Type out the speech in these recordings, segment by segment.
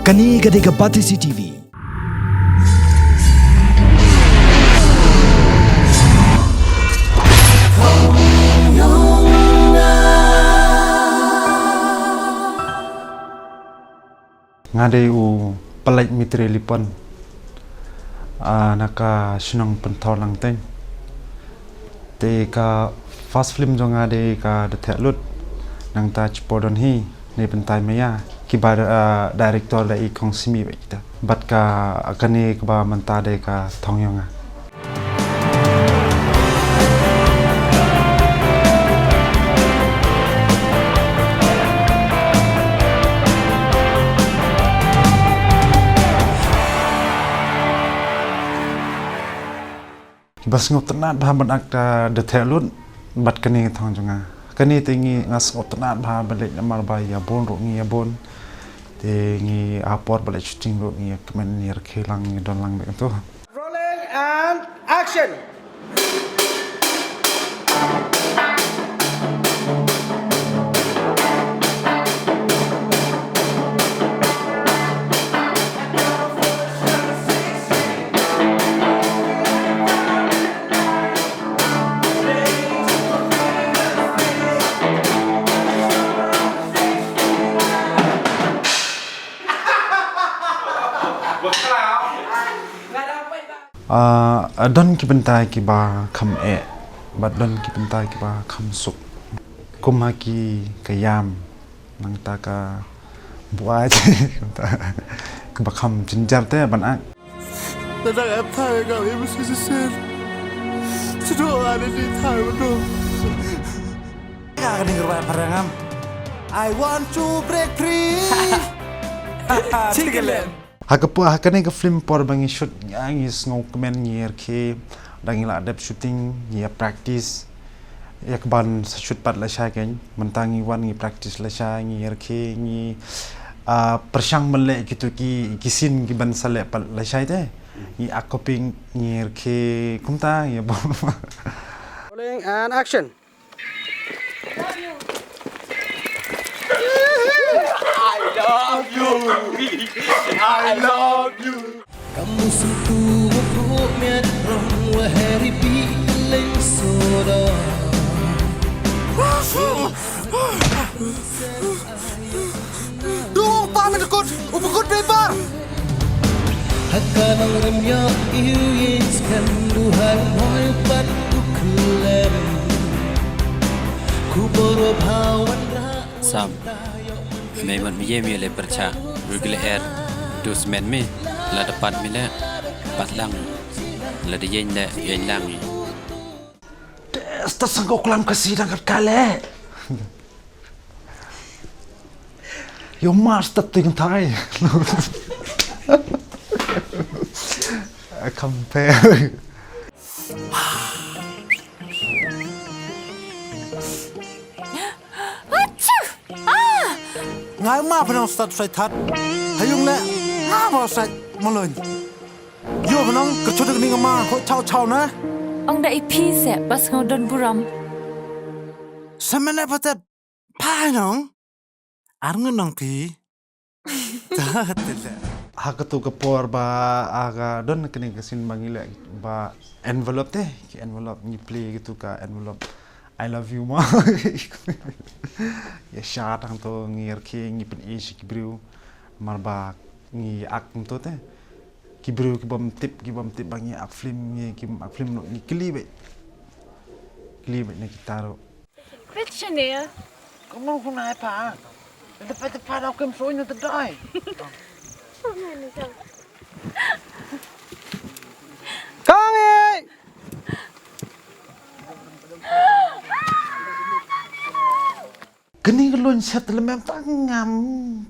Kani Kadeka Batisi TV. Ngadai u pelai mitri lipon naka sinong pentau lang teng te ka fast film jong ngadai ka detek lut nang ta chpodon hi ne pentai maya kibar director da I kong simi ba kita bat ka akane ka ba manta de ka thongyonga bas ngop tenat bah banak da detek lut bat kani thongjonga kani tingi ngas ngop tenat bah balik namar ba ya bon ro ngi ya bon tingi aport balik shooting ro ngi kemen ni khilang ni don lang be tu Rolling and action. don ki bentai ki ba kham e bat don ki bentai ki ba kham suk kuma ki kayam nang ta ka buai ta ka ba kham jinjar te ban ak Dadang em thay gặp em xin Xin lỗi anh đi thay mà đâu ka dengar ba parangam I want to break free Tigelen hakane ka film por bangi shoot yang is ngau kemen nyer ke dangi la adap shooting ya practice ya ban shoot pat la sha ken mentangi wan ngi practice la sha nyer ke ngi persang mele gitu ki kisin ki ban sale pat la sha te ngi akoping nyer ke kumta ya bon Rolling and action. Kamu sentuh untuk metrong Wahari bilang soda Duh, pamen dekut Upukut bebar Hakanang remya iuyinskan Duhan moy patu kelem Ku boro bhawan Sam, मैं मन ये मिले परचा रुगले एर दूसमें में लड़पात मिले patlang lada yen da yen lang esta sangok lam kasih dangat kale yo mas tap ting thai compare Ngài ma penong start sai that hayung le nga ba sai ma lên yo penong ke chodak ni ma ho chao chao na Ông đã IP sẽ bắt ngô đơn buram. samene patat pa nong ar nong pi ta tele hakatu kapor ba aga don kene kasin bangile ba envelope te ki envelope ni play gitu ka envelope I love you ma ya shat ang to ngir ki ngi pen is ki bru marba ngi ak to te ki bru ki bom tip bangi ak film ngi ki ak film no ngi klibe ne kitaro Christiane. Kamu kena apa? Dapat pada aku semua itu dah. Kangi. Kini kelon set lemem tangam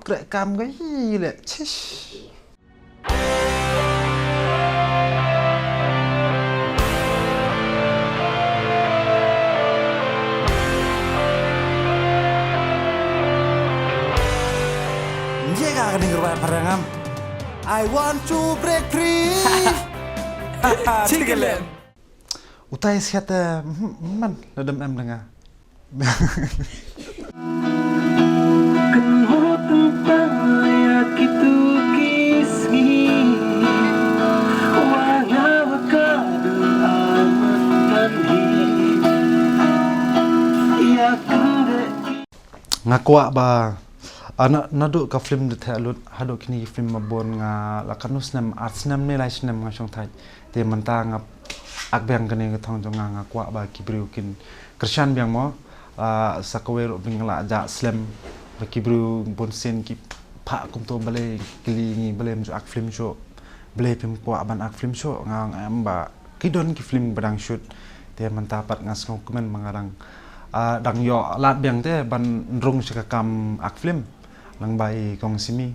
krek kam ga hi le chish Jega dengar ba parangam I want to break free Tigelen utai set man ladam em dengar Kan ho tempat lihat gitu ngakwa ba ana nadu ka film de thalut hadu kini film mabon nga lakanus nam arts nam ne lai nam nga song thai te manta nga akbang kane ka thong jong nga kwa ba kibru kin krishan byang mo sakawel bingla ja slam ba kibru bon sen ki pha kum to bale kili ngi bale mu ak film show bale film kwa ban ak film show nga amba kidon ki film badang shoot te manta pat nga song kumen mangarang dang yo lat byang te ban rung sakakam ak film lang bai kong simi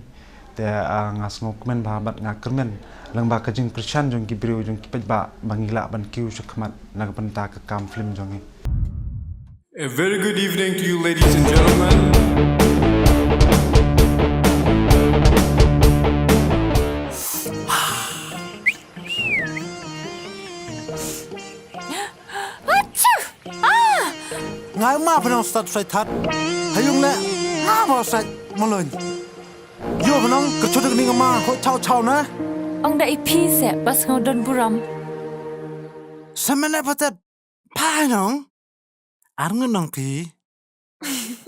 te ngas ngok men ba bat nga kermen lang ba kajing krishan jong ki brio jong ki pej ba bangila ban kiu shakmat nag banta ka kam film jong A very good evening to you, ladies and gentlemen. Ngài ma phun ông start xoay thắt hay dùng lẽ ngã vào xoay mà lên vô phun ông cứ cho được ninh mà họ chào chào nè Ông đã IP sẽ bắt ngầu Don Buram. sao mà lại bắt phai nong ăn ngon nong phi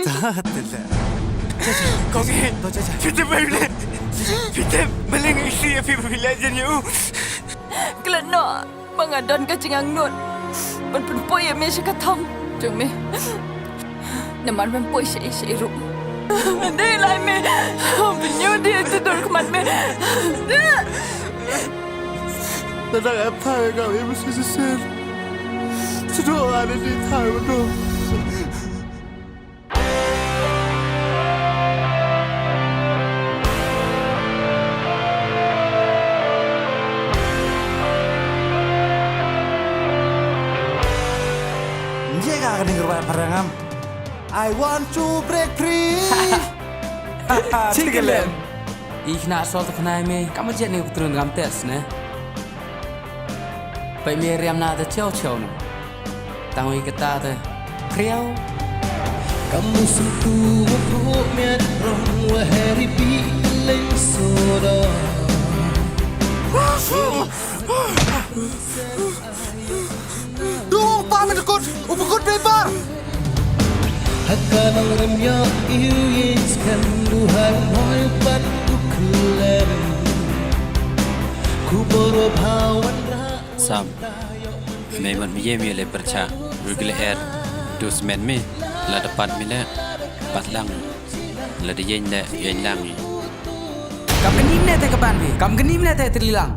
ta thế Có nghe, Peter Bailey, Peter maling isi ya Peter Bailey you. Kelana, mga Don ka cingang nun. Penpoy ya me siya katong. Jung me. Naman penpoy siya iru. Hindi lai me. Pinyo dia tidur kemat me. ta đang ép thai gặp em xin xin đồ ăn đi thai mà đồ Jaga kan dengar parangam. I want to break free. Cigalem. Ich nak soal terkenai me. Kamu jet ni turun dalam tes ne. Baik me riam na the chow chow no. Tangui kata the kriau. Kamu sentuh wapuk miat rong wahari biling soda. Duh, pamer dekut, upukut bebar. Akan orang remya iu yiskan duhai moi patu kelem. Ku boro bhawan Sam Memang miye mi le percha regular air dus men mi la dapat mi le patlang la de yen le yen lang ni Kam kenim ne te keban bi. Kam kenim ne te terlilang.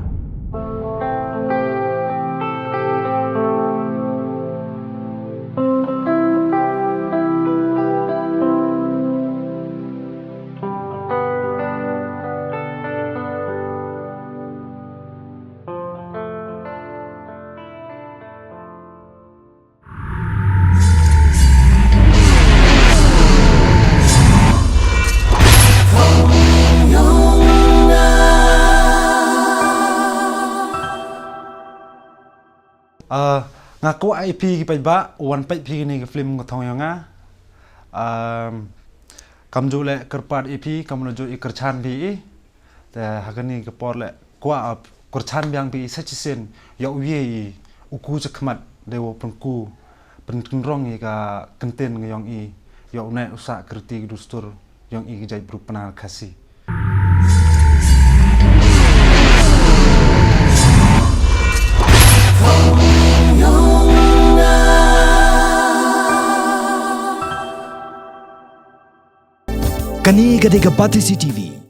ngaku IP ki pej ba wan pej pi ni film ko thong yanga kamju le kerpat IP kamno jo ikerchan bi te hagani ke por le kwa kurchan byang bi sachisen yo wi uku chakmat dewo pengku penrong i ka kenten yong i yo ne usa kerti dustur yong i jai bruk penal kasi Kani Gadega Pati CTV.